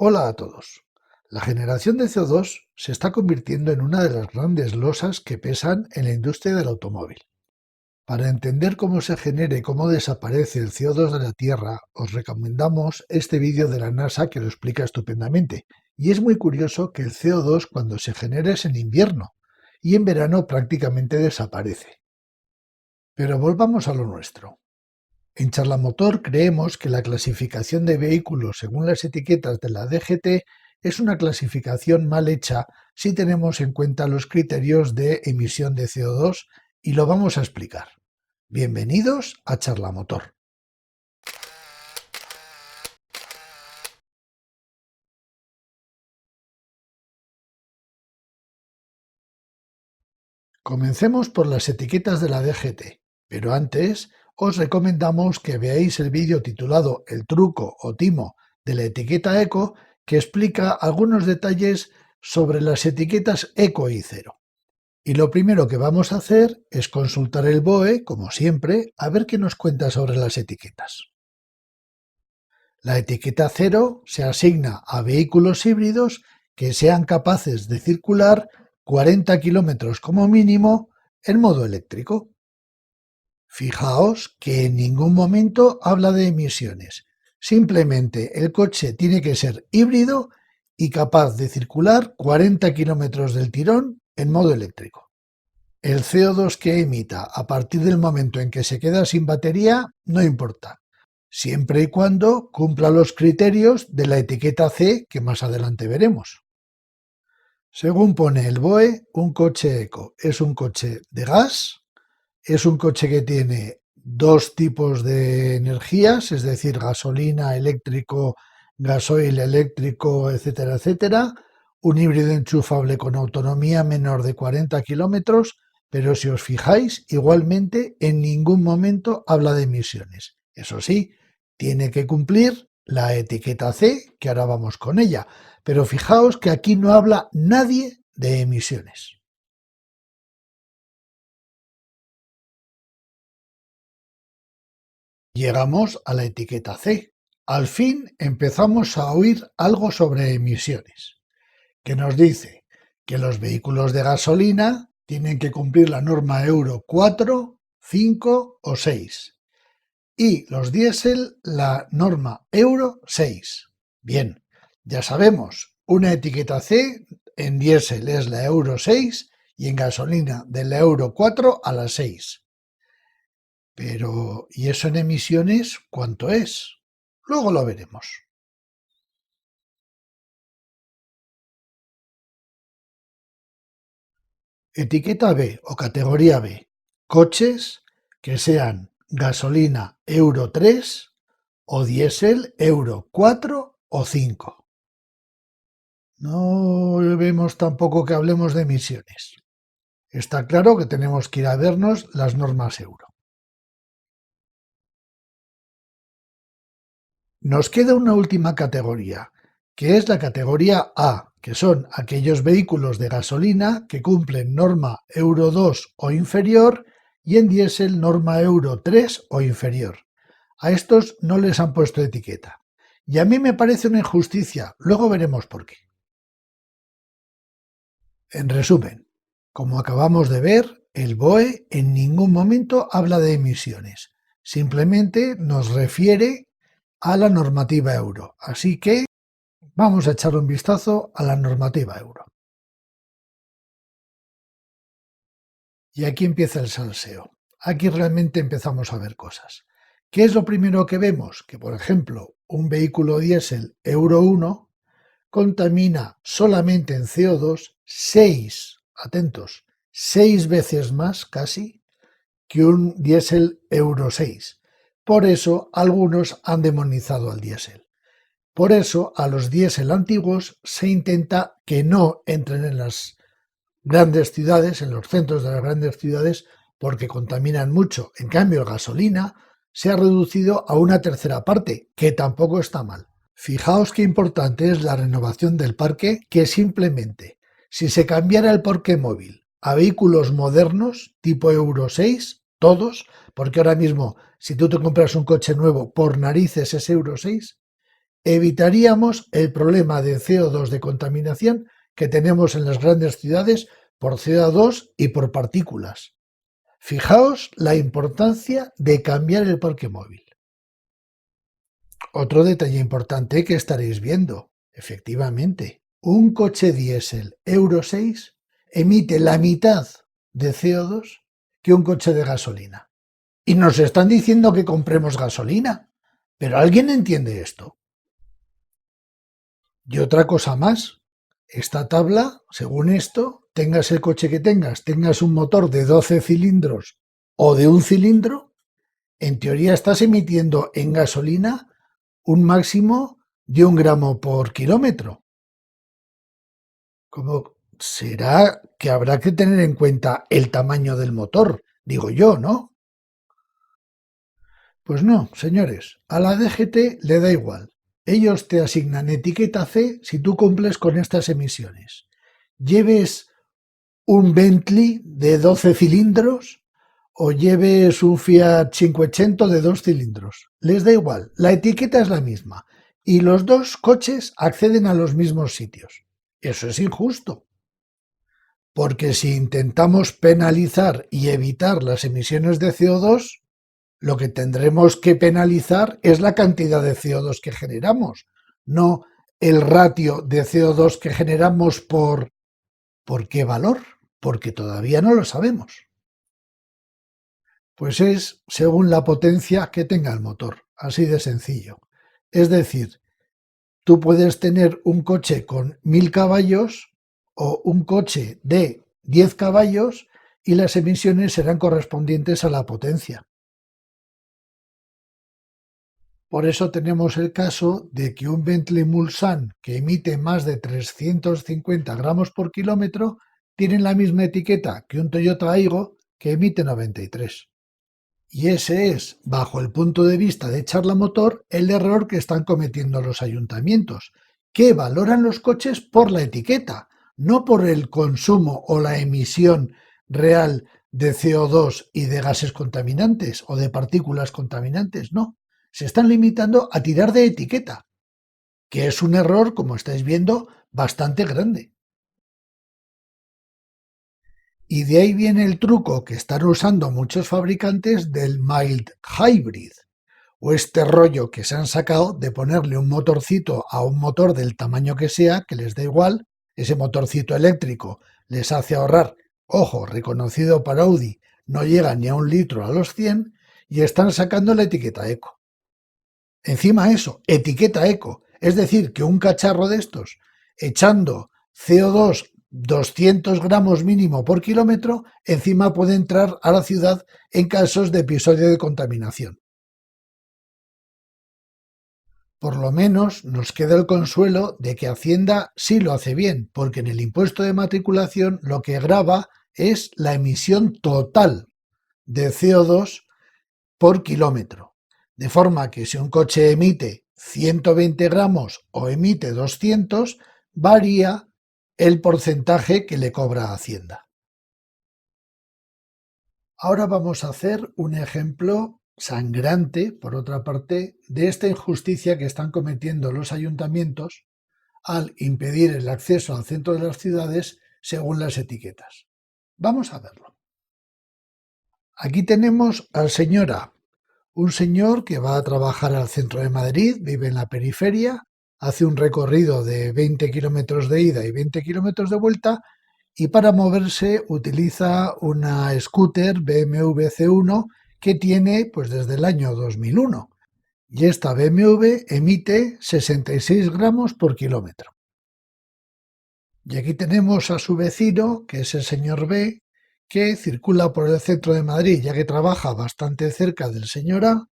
Hola a todos. La generación de CO2 se está convirtiendo en una de las grandes losas que pesan en la industria del automóvil. Para entender cómo se genera y cómo desaparece el CO2 de la Tierra, os recomendamos este vídeo de la NASA que lo explica estupendamente. Y es muy curioso que el CO2 cuando se genera es en invierno y en verano prácticamente desaparece. Pero volvamos a lo nuestro. En Charlamotor creemos que la clasificación de vehículos según las etiquetas de la DGT es una clasificación mal hecha si tenemos en cuenta los criterios de emisión de CO2 y lo vamos a explicar. Bienvenidos a Charlamotor. Comencemos por las etiquetas de la DGT, pero antes os recomendamos que veáis el vídeo titulado El truco o timo de la etiqueta Eco, que explica algunos detalles sobre las etiquetas Eco y Cero. Y lo primero que vamos a hacer es consultar el BOE, como siempre, a ver qué nos cuenta sobre las etiquetas. La etiqueta cero se asigna a vehículos híbridos que sean capaces de circular 40 kilómetros como mínimo en modo eléctrico. Fijaos que en ningún momento habla de emisiones. Simplemente el coche tiene que ser híbrido y capaz de circular 40 kilómetros del tirón en modo eléctrico. El CO2 que emita a partir del momento en que se queda sin batería no importa, siempre y cuando cumpla los criterios de la etiqueta C que más adelante veremos. Según pone el BOE, un coche eco es un coche de gas, es un coche que tiene dos tipos de energías, es decir, gasolina, eléctrico, gasoil eléctrico, etcétera, etcétera, un híbrido enchufable con autonomía menor de 40 kilómetros, pero si os fijáis, igualmente en ningún momento habla de emisiones. Eso sí, tiene que cumplir la etiqueta C, que ahora vamos con ella, pero fijaos que aquí no habla nadie de emisiones. Llegamos a la etiqueta C. Al fin empezamos a oír algo sobre emisiones, que nos dice que los vehículos de gasolina tienen que cumplir la norma Euro 4, 5 o 6 y los diésel la norma Euro 6. Bien, ya sabemos, una etiqueta C en diésel es la Euro 6 y en gasolina de la Euro 4 a la 6. Pero, ¿y eso en emisiones cuánto es? Luego lo veremos. Etiqueta B o categoría B. Coches que sean gasolina Euro 3 o diésel Euro 4 o 5. No vemos tampoco que hablemos de emisiones. Está claro que tenemos que ir a vernos las normas Euro. Nos queda una última categoría, que es la categoría A, que son aquellos vehículos de gasolina que cumplen norma Euro 2 o inferior y en diésel norma Euro 3 o inferior. A estos no les han puesto etiqueta. Y a mí me parece una injusticia, luego veremos por qué. En resumen, como acabamos de ver, el BOE en ningún momento habla de emisiones, simplemente nos refiere a la normativa euro. Así que vamos a echar un vistazo a la normativa euro. Y aquí empieza el salseo. Aquí realmente empezamos a ver cosas. ¿Qué es lo primero que vemos? Que, por ejemplo, un vehículo diésel Euro 1 contamina solamente en CO2 atentos, 6 veces más casi que un diésel Euro 6. Por eso algunos han demonizado al diésel. Por eso a los diésel antiguos se intenta que no entren en las grandes ciudades, en los centros de las grandes ciudades, porque contaminan mucho. En cambio, la gasolina se ha reducido a una tercera parte, que tampoco está mal. Fijaos qué importante es la renovación del parque, que simplemente si se cambiara el parque móvil a vehículos modernos tipo Euro 6, todos, porque ahora mismo si tú te compras un coche nuevo por narices es Euro 6, evitaríamos el problema de CO2 de contaminación que tenemos en las grandes ciudades por CO2 y por partículas. Fijaos la importancia de cambiar el parque móvil. Otro detalle importante que estaréis viendo, efectivamente, un coche diésel Euro 6 emite la mitad de CO2 que un coche de gasolina. Y nos están diciendo que compremos gasolina. ¿Pero alguien entiende esto? Y otra cosa más, esta tabla, según esto, tengas el coche que tengas un motor de 12 cilindros o de un cilindro, en teoría estás emitiendo en gasolina un máximo de 1 gramo por kilómetro. ¿Cómo será que habrá que tener en cuenta el tamaño del motor? Digo yo, ¿no? Pues no, señores, a la DGT le da igual. Ellos te asignan etiqueta C si tú cumples con estas emisiones. Lleves un Bentley de 12 cilindros o lleves un Fiat 500 de 2 cilindros. Les da igual, la etiqueta es la misma y los dos coches acceden a los mismos sitios. Eso es injusto, porque si intentamos penalizar y evitar las emisiones de CO2, lo que tendremos que penalizar es la cantidad de CO2 que generamos, no el ratio de CO2 que generamos ¿por qué valor? Porque todavía no lo sabemos. Pues es según la potencia que tenga el motor, así de sencillo. Es decir, tú puedes tener un coche con 1000 caballos o un coche de 10 caballos y las emisiones serán correspondientes a la potencia. Por eso tenemos el caso de que un Bentley Mulsanne que emite más de 350 gramos por kilómetro tiene la misma etiqueta que un Toyota Aygo que emite 93. Y ese es, bajo el punto de vista de charla motor, el error que están cometiendo los ayuntamientos, que valoran los coches por la etiqueta, no por el consumo o la emisión real de CO2 y de gases contaminantes o de partículas contaminantes, no. Se están limitando a tirar de etiqueta, que es un error, como estáis viendo, bastante grande. Y de ahí viene el truco que están usando muchos fabricantes del mild hybrid, o este rollo que se han sacado de ponerle un motorcito a un motor del tamaño que sea, que les da igual, ese motorcito eléctrico les hace ahorrar, ojo, reconocido para Audi, no llega ni a 1 litro a los 100, y están sacando la etiqueta eco. Encima eso, etiqueta eco, es decir, que un cacharro de estos, echando CO2 200 gramos mínimo por kilómetro, encima puede entrar a la ciudad en casos de episodio de contaminación. Por lo menos nos queda el consuelo de que Hacienda sí lo hace bien, porque en el impuesto de matriculación lo que grava es la emisión total de CO2 por kilómetro. De forma que si un coche emite 120 gramos o emite 200, varía el porcentaje que le cobra Hacienda. Ahora vamos a hacer un ejemplo sangrante, por otra parte, de esta injusticia que están cometiendo los ayuntamientos al impedir el acceso al centro de las ciudades según las etiquetas. Vamos a verlo. Aquí tenemos al señor A, un señor que va a trabajar al centro de Madrid, vive en la periferia, hace un recorrido de 20 kilómetros de ida y 20 kilómetros de vuelta y para moverse utiliza una scooter BMW C1 que tiene pues desde el año 2001 y esta BMW emite 66 gramos por kilómetro. Y aquí tenemos a su vecino, que es el señor B, que circula por el centro de Madrid ya que trabaja bastante cerca del señor A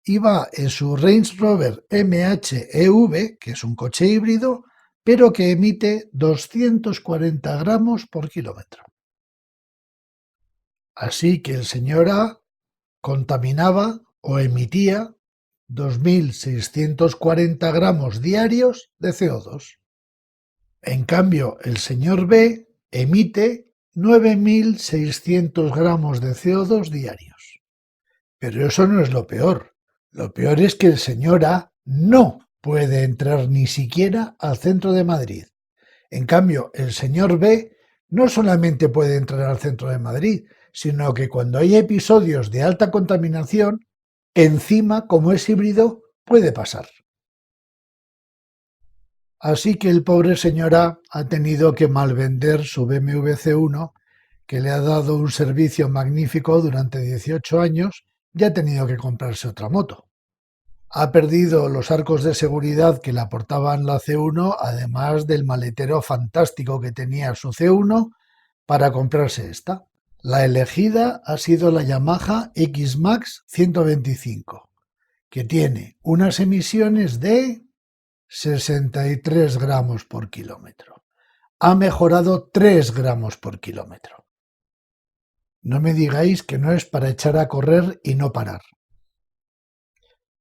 y va en su Range Rover MH-EV, que es un coche híbrido, pero que emite 240 gramos por kilómetro. Así que el señor A contaminaba o emitía 2.640 gramos diarios de CO2. En cambio, el señor B emite 9.600 gramos de CO2 diarios. Pero eso no es lo peor. Lo peor es que el señor A no puede entrar ni siquiera al centro de Madrid. En cambio, el señor B no solamente puede entrar al centro de Madrid, sino que cuando hay episodios de alta contaminación, encima, como es híbrido, puede pasar. Así que el pobre señor A ha tenido que malvender su BMW C1, que le ha dado un servicio magnífico durante 18 años, y ha tenido que comprarse otra moto. Ha perdido los arcos de seguridad que le aportaban la C1, además del maletero fantástico que tenía su C1 para comprarse esta. La elegida ha sido la Yamaha X-Max 125, que tiene unas emisiones de 63 gramos por kilómetro. Ha mejorado 3 gramos por kilómetro. No me digáis que no es para echar a correr y no parar.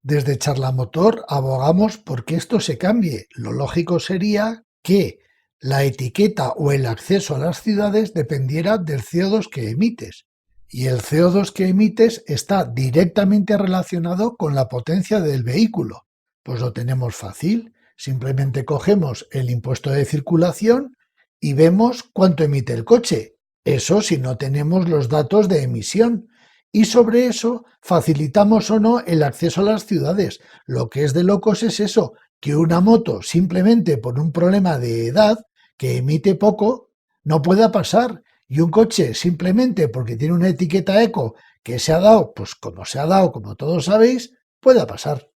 Desde Charlamotor abogamos porque esto se cambie. Lo lógico sería que la etiqueta o el acceso a las ciudades dependiera del CO2 que emites. Y el CO2 que emites está directamente relacionado con la potencia del vehículo. Pues lo tenemos fácil. Simplemente cogemos el impuesto de circulación y vemos cuánto emite el coche. Eso si no tenemos los datos de emisión. Y sobre eso facilitamos o no el acceso a las ciudades. Lo que es de locos es eso, que una moto simplemente por un problema de edad que emite poco no pueda pasar y un coche simplemente porque tiene una etiqueta eco que se ha dado, pues como se ha dado, como todos sabéis, pueda pasar.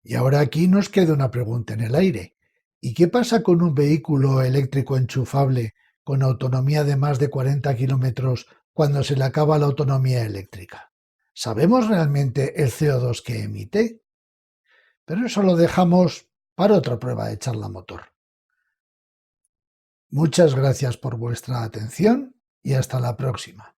Y ahora aquí nos queda una pregunta en el aire. ¿Y qué pasa con un vehículo eléctrico enchufable con autonomía de más de 40 kilómetros cuando se le acaba la autonomía eléctrica? ¿Sabemos realmente el CO2 que emite? Pero eso lo dejamos para otra prueba de charla motor. Muchas gracias por vuestra atención y hasta la próxima.